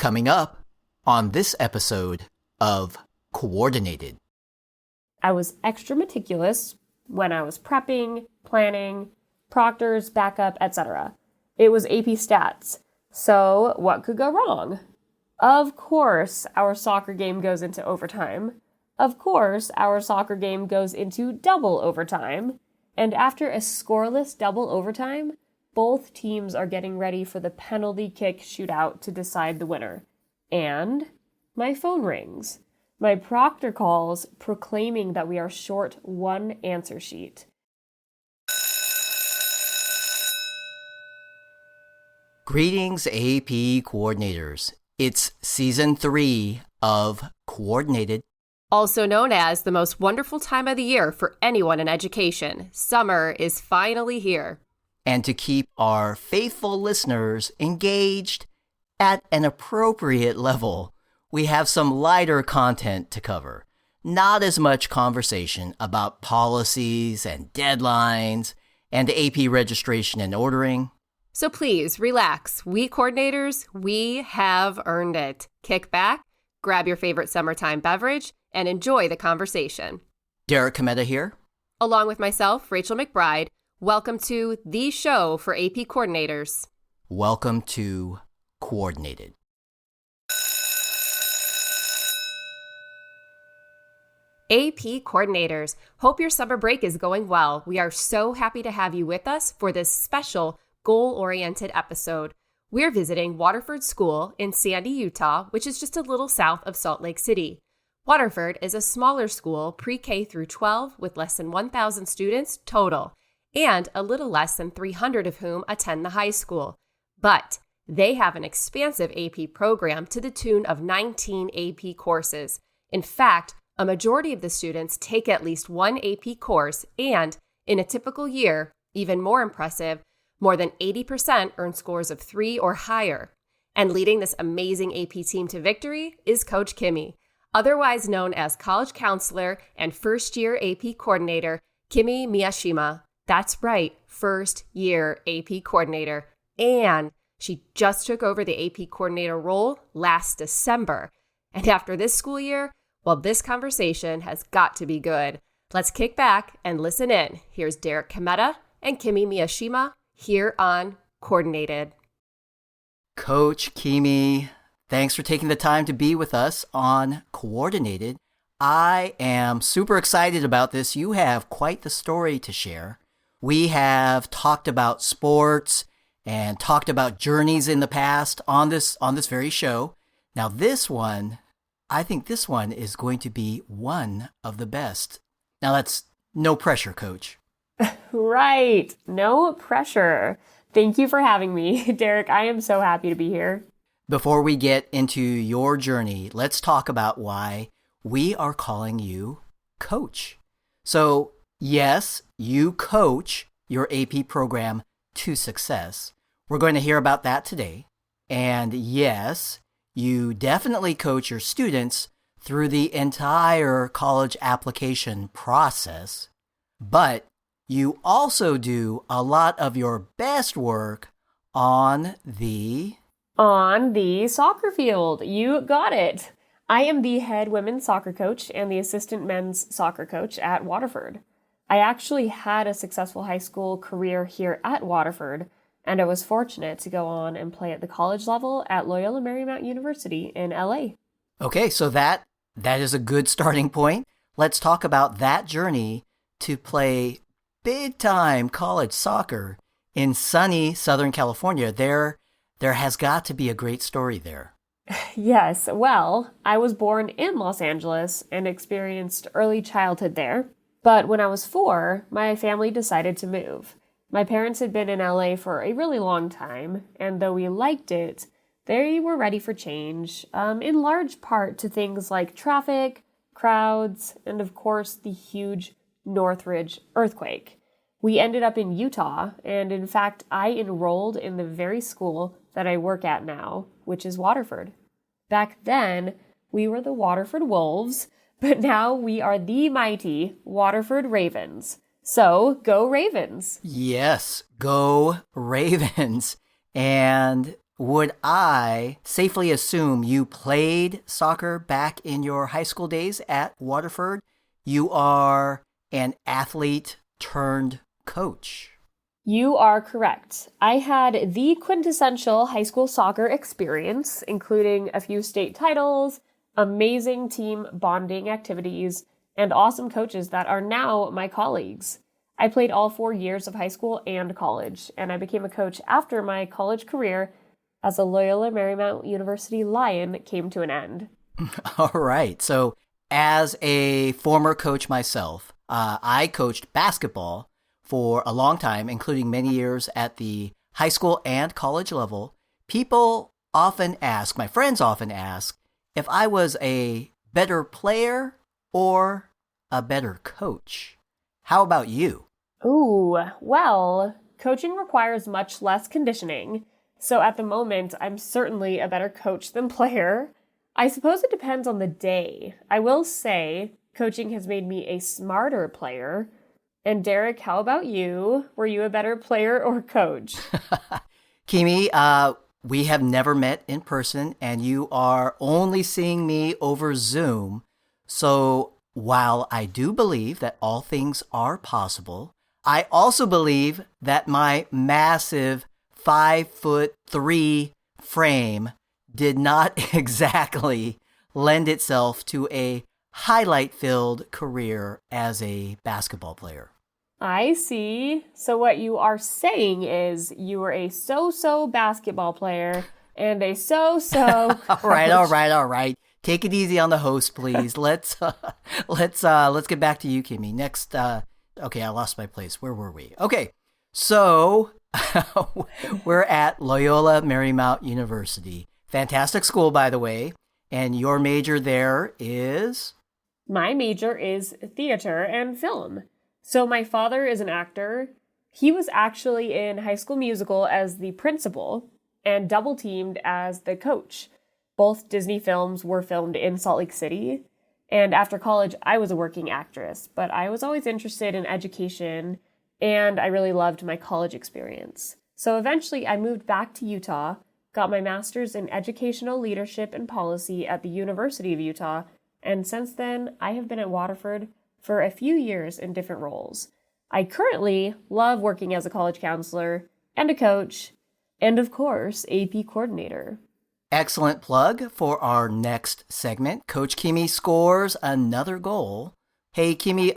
Coming up on this episode of Coordinated. I was extra meticulous when I was prepping, planning, proctors, backup, etc. It was AP Stats. So what could go wrong? Of course, our soccer game goes into overtime. Of course, our soccer game goes into double overtime. And after a scoreless double overtime, both teams are getting ready for the penalty kick shootout to decide the winner. And my phone rings. My proctor calls proclaiming that we are short one answer sheet. Greetings, AP coordinators. It's season 3 of Coordinated. Also known as the most wonderful time of the year for anyone in education. Summer is finally here. And to keep our faithful listeners engaged at an appropriate level, we have some lighter content to cover. Not as much conversation about policies and deadlines and AP registration and ordering. So please relax. We coordinators, we have earned it. Kick back, grab your favorite summertime beverage, and enjoy the conversation. Derek Cometta here. Along with myself, Rachel McBride, welcome to the show for AP coordinators. Welcome to Coordinated. AP coordinators, hope your summer break is going well. We are so happy to have you with us for this special goal-oriented episode. We're visiting Waterford School in Sandy, Utah, which is just a little south of Salt Lake City. Waterford is a smaller school, pre-K through 12, with less than 1,000 students total, and a little less than 300 of whom attend the high school. But they have an expansive AP program to the tune of 19 AP courses. In fact, a majority of the students take at least one AP course, and in a typical year, even more impressive, more than 80% earn scores of 3 or higher. And leading this amazing AP team to victory is Coach Kimi, otherwise known as college counselor and first-year AP coordinator, Kimi Miyashima. That's right, first-year AP coordinator. And she just took over the AP coordinator role last December. And after this school year, well, this conversation has got to be good. Let's kick back and listen in. Here's Derek Cometta and Kimi Miyashima here on Coordinated. Coach Kimi, thanks for taking the time to be with us on Coordinated. I am super excited about this. You have quite the story to share. We have talked about sports and talked about journeys in the past on this very show. Now this one, I think this one is going to be one of the best. Now that's no pressure, Coach. Right. No pressure. Thank you for having me, Derek. I am so happy to be here. Before we get into your journey, let's talk about why we are calling you Coach. So, yes, you coach your AP program to success. We're going to hear about that today. And yes, you definitely coach your students through the entire college application process. But you also do a lot of your best work on the soccer field. You got it. I am the head women's soccer coach and the assistant men's soccer coach at Waterford. I actually had a successful high school career here at Waterford, and I was fortunate to go on and play at the college level at Loyola Marymount University in LA. Okay, so that is a good starting point. Let's talk about that journey to play big-time college soccer in sunny Southern California. There has got to be a great story there. Yes, well, I was born in Los Angeles and experienced early childhood there. But when I was 4, my family decided to move. My parents had been in LA for a really long time, and though we liked it, they were ready for change, in large part to things like traffic, crowds, and of course the huge Northridge earthquake. We ended up in Utah, and in fact, I enrolled in the very school that I work at now, which is Waterford. Back then, we were the Waterford Wolves, but now we are the mighty Waterford Ravens. So, go Ravens! Yes, go Ravens. And would I safely assume you played soccer back in your high school days at Waterford? You are an athlete turned coach. You are correct. I had the quintessential high school soccer experience, including a few state titles, amazing team bonding activities, and awesome coaches that are now my colleagues. I played all 4 years of high school and college, and I became a coach after my college career as a Loyola Marymount University Lion came to an end. All right. So as a former coach myself, I coached basketball for a long time, including many years at the high school and college level. People often ask, my friends often ask, if I was a better player or a better coach. How about you? Ooh, well, coaching requires much less conditioning, so at the moment, I'm certainly a better coach than player. I suppose it depends on the day. I will say, coaching has made me a smarter player. And Derek, how about you? Were you a better player or coach? Kimi, we have never met in person, and you are only seeing me over Zoom. So while I do believe that all things are possible, I also believe that my massive 5'3" frame did not exactly lend itself to a highlight-filled career as a basketball player. I see. So what you are saying is you were a so-so basketball player and a so-so All right. Take it easy on the host, please. Let's get back to you, Kimi. Next, okay, I lost my place. Where were we? Okay, so we're at Loyola Marymount University. Fantastic school, by the way. And your major there is? My major is theater and film. So my father is an actor. He was actually in High School Musical as the principal and double-teamed as the coach. Both Disney films were filmed in Salt Lake City. And after college, I was a working actress, but I was always interested in education, and I really loved my college experience. So eventually, I moved back to Utah, got my master's in educational leadership and policy at the University of Utah, and since then, I have been at Waterford for a few years in different roles. I currently love working as a college counselor and a coach, and of course, AP coordinator. Excellent plug for our next segment. Coach Kimi scores another goal. Hey, Kimi,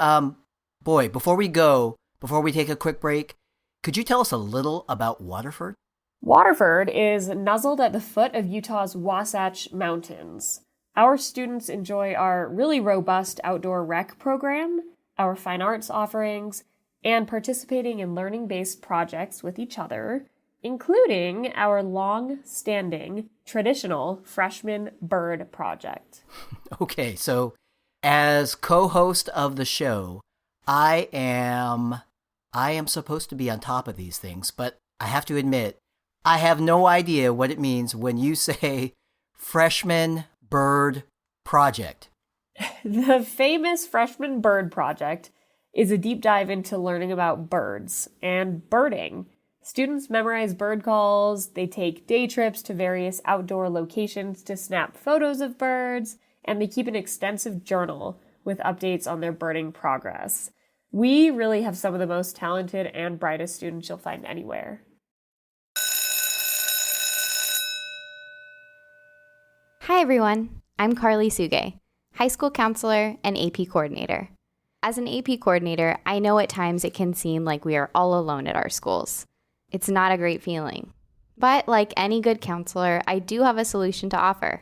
before we take a quick break, could you tell us a little about Waterford? Waterford is nuzzled at the foot of Utah's Wasatch Mountains. Our students enjoy our really robust outdoor rec program, our fine arts offerings, and participating in learning-based projects with each other, including our long-standing traditional freshman bird project. Okay, so as co-host of the show, I am supposed to be on top of these things, but I have to admit, I have no idea what it means when you say freshman bird project. The famous freshman bird project is a deep dive into learning about birds and birding. Students memorize bird calls, they take day trips to various outdoor locations to snap photos of birds, and they keep an extensive journal with updates on their birding progress. We really have some of the most talented and brightest students you'll find anywhere. Hi everyone, I'm Carly Suge, high school counselor and AP coordinator. As an AP coordinator, I know at times it can seem like we are all alone at our schools. It's not a great feeling. But like any good counselor, I do have a solution to offer.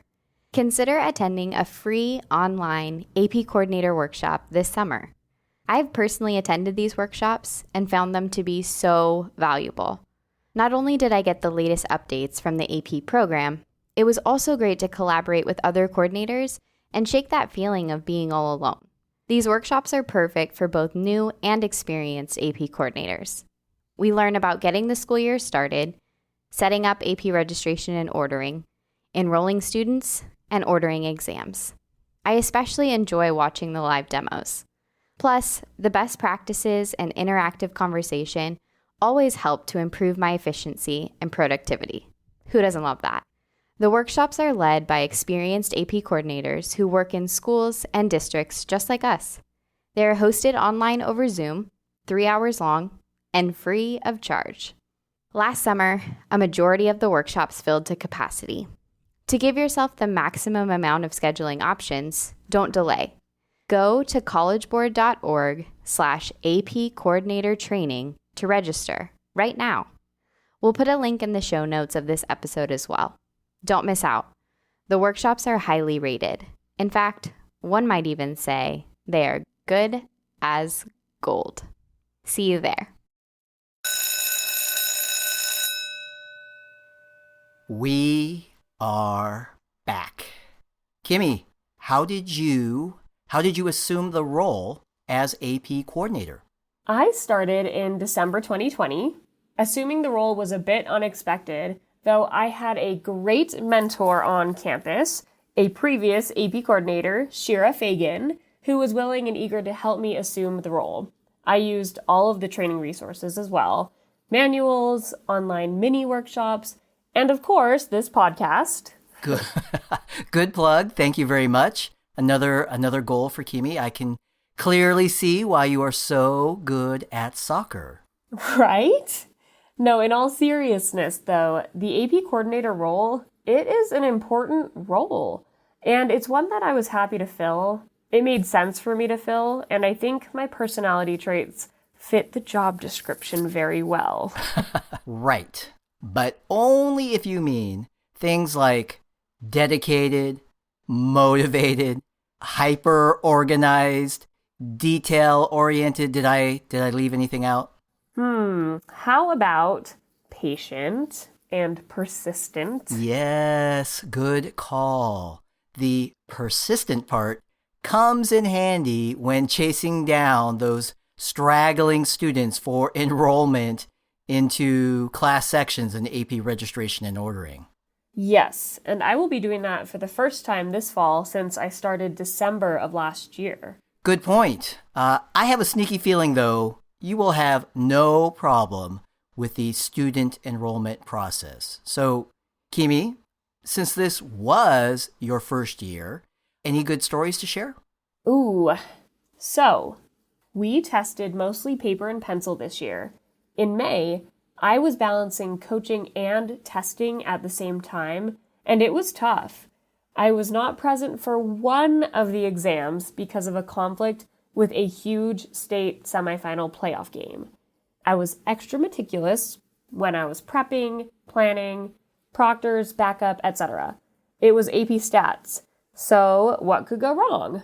Consider attending a free online AP coordinator workshop this summer. I've personally attended these workshops and found them to be so valuable. Not only did I get the latest updates from the AP program, it was also great to collaborate with other coordinators and shake that feeling of being all alone. These workshops are perfect for both new and experienced AP coordinators. We learn about getting the school year started, setting up AP registration and ordering, enrolling students, and ordering exams. I especially enjoy watching the live demos. Plus, the best practices and interactive conversation always help to improve my efficiency and productivity. Who doesn't love that? The workshops are led by experienced AP coordinators who work in schools and districts just like us. They are hosted online over Zoom, 3 hours long, and free of charge. Last summer, a majority of the workshops filled to capacity. To give yourself the maximum amount of scheduling options, don't delay. Go to collegebboard.org/AP coordinator training to register right now. We'll put a link in the show notes of this episode as well. Don't miss out. The workshops are highly rated. In fact, one might even say they are good as gold. See you there. We are back. Kimi, how did you assume the role as AP coordinator? I started in December 2020. Assuming the role was a bit unexpected, though I had a great mentor on campus, a previous AP coordinator, Shira Fagan, who was willing and eager to help me assume the role. I used all of the training resources as well, manuals, online mini workshops, and of course, this podcast. Good, good plug. Thank you very much. Another goal for Kimi. I can clearly see why you are so good at soccer. Right? No, in all seriousness, though, the AP coordinator role, it is an important role. And it's one that I was happy to fill. It made sense for me to fill, and I think my personality traits fit the job description very well. Right. But only if you mean things like dedicated, motivated, hyper-organized, detail-oriented. Did I leave anything out? How about patient and persistent? Yes, good call. The persistent part comes in handy when chasing down those straggling students for enrollment into class sections in AP registration and ordering. Yes, and I will be doing that for the first time this fall since I started December of last year. Good point. I have a sneaky feeling, though, you will have no problem with the student enrollment process. So, Kimi, since this was your first year, any good stories to share? Ooh, so we tested mostly paper and pencil this year. In May, I was balancing coaching and testing at the same time, and it was tough. I was not present for one of the exams because of a conflict with a huge state semifinal playoff game. I was extra meticulous when I was prepping, planning, proctors, backup, etc. It was AP stats. So what could go wrong?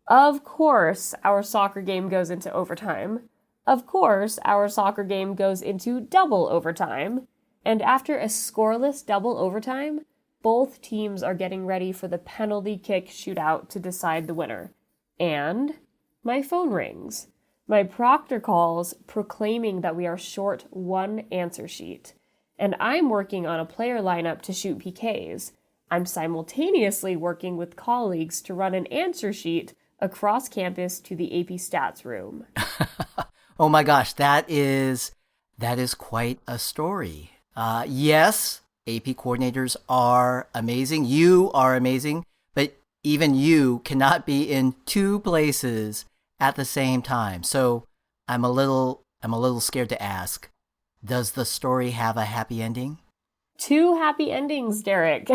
Of course, our soccer game goes into overtime. Of course, our soccer game goes into double overtime. And after a scoreless double overtime, both teams are getting ready for the penalty kick shootout to decide the winner. And my phone rings. My proctor calls proclaiming that we are short one answer sheet. And I'm working on a player lineup to shoot PKs. I'm simultaneously working with colleagues to run an answer sheet across campus to the AP Stats room. Oh my gosh, that is quite a story. Yes, AP coordinators are amazing. You are amazing, but even you cannot be in two places at the same time. So I'm a little scared to ask, does the story have a happy ending? Two happy endings, Derek.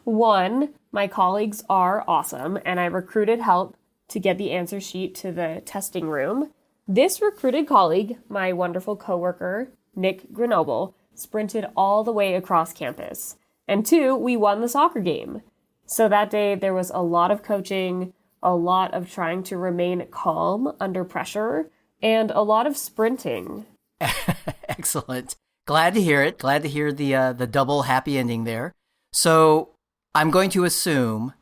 One, my colleagues are awesome, and I recruited help to get the answer sheet to the testing room. This recruited colleague, my wonderful coworker, Nick Grenoble, sprinted all the way across campus. And two, we won the soccer game. So that day there was a lot of coaching, a lot of trying to remain calm under pressure, and a lot of sprinting. Excellent. Glad to hear it. Glad to hear the double happy ending there. So I'm going to assume,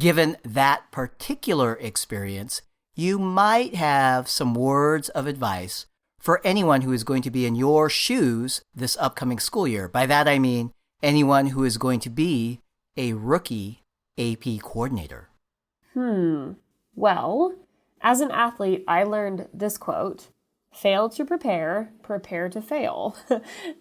given that particular experience, you might have some words of advice for anyone who is going to be in your shoes this upcoming school year. By that I mean anyone who is going to be a rookie AP coordinator. Well, as an athlete, I learned this quote: Fail to prepare, prepare to fail.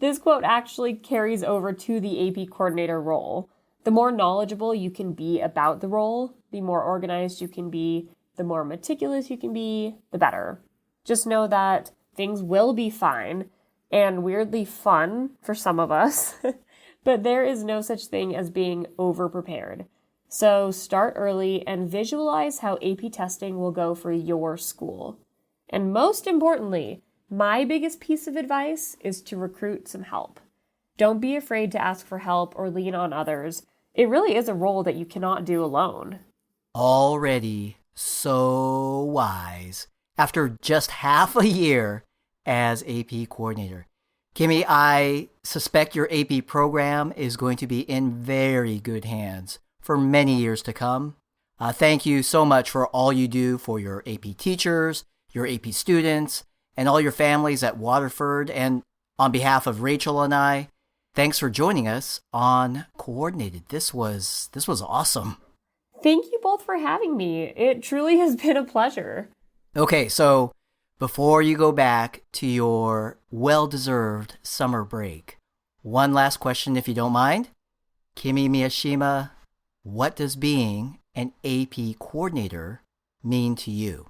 This quote actually carries over to the AP coordinator role. The more knowledgeable you can be about the role, the more organized you can be, the more meticulous you can be, the better. Just know that things will be fine and weirdly fun for some of us, but there is no such thing as being over-prepared. So start early and visualize how AP testing will go for your school. And most importantly, my biggest piece of advice is to recruit some help. Don't be afraid to ask for help or lean on others. It really is a role that you cannot do alone. Already so wise after just half a year as AP coordinator. Kimi, I suspect your AP program is going to be in very good hands for many years to come. Thank you so much for all you do for your AP teachers, your AP students, and all your families at Waterford. And on behalf of Rachel and I, thanks for joining us on Coordinated. This was awesome. Thank you both for having me. It truly has been a pleasure. Okay, so before you go back to your well-deserved summer break, one last question if you don't mind. Kimi Miyashima, what does being an AP coordinator mean to you?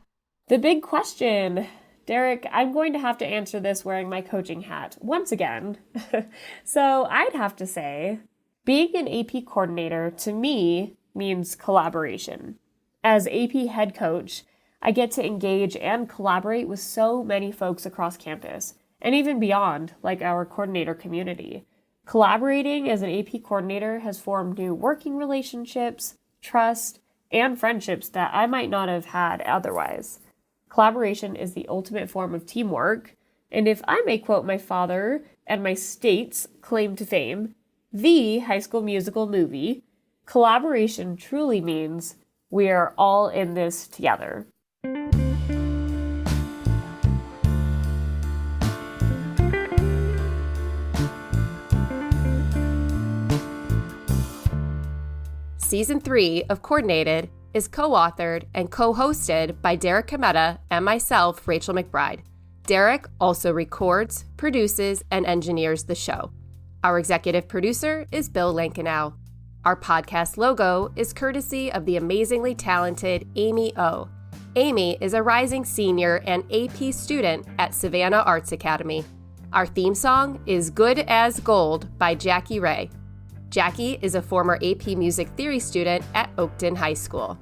The big question. Derek, I'm going to have to answer this wearing my coaching hat once again. So I'd have to say, being an AP coordinator to me means collaboration. As AP head coach, I get to engage and collaborate with so many folks across campus, and even beyond, like our coordinator community. Collaborating as an AP coordinator has formed new working relationships, trust, and friendships that I might not have had otherwise. Collaboration is the ultimate form of teamwork, and if I may quote my father and my state's claim to fame, the High School Musical movie, collaboration truly means we are all in this together. Season 3 of Coordinated is co-authored and co-hosted by Derek Cometa and myself, Rachel McBride. Derek also records, produces, and engineers the show. Our executive producer is Bill Lankenow. Our podcast logo is courtesy of the amazingly talented Amy O. Amy is a rising senior and AP student at Savannah Arts Academy. Our theme song is Good as Gold by Jackie Ray. Jackie is a former AP Music Theory student at Oakton High School.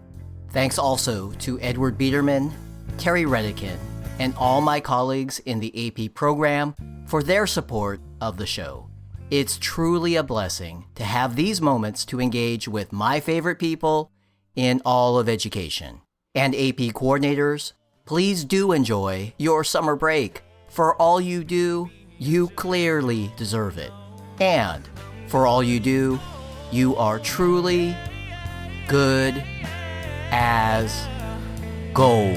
Thanks also to Edward Biederman, Terry Redican, and all my colleagues in the AP program for their support of the show. It's truly a blessing to have these moments to engage with my favorite people in all of education. And AP coordinators, please do enjoy your summer break. For all you do, you clearly deserve it. And for all you do, you are truly good as gold.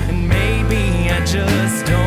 And maybe I just don't